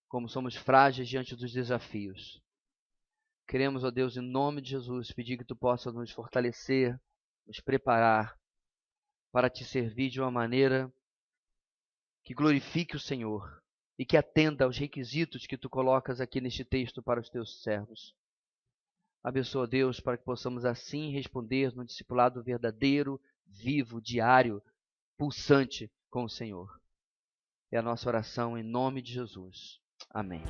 A: como somos frágeis diante dos desafios. Queremos, ó Deus, em nome de Jesus, pedir que tu possa nos fortalecer, nos preparar para te servir de uma maneira que glorifique o Senhor e que atenda aos requisitos que tu colocas aqui neste texto para os teus servos. Abençoa, Deus, para que possamos assim responder no discipulado verdadeiro, vivo, diário, pulsante com o Senhor. É a nossa oração em nome de Jesus. Amém.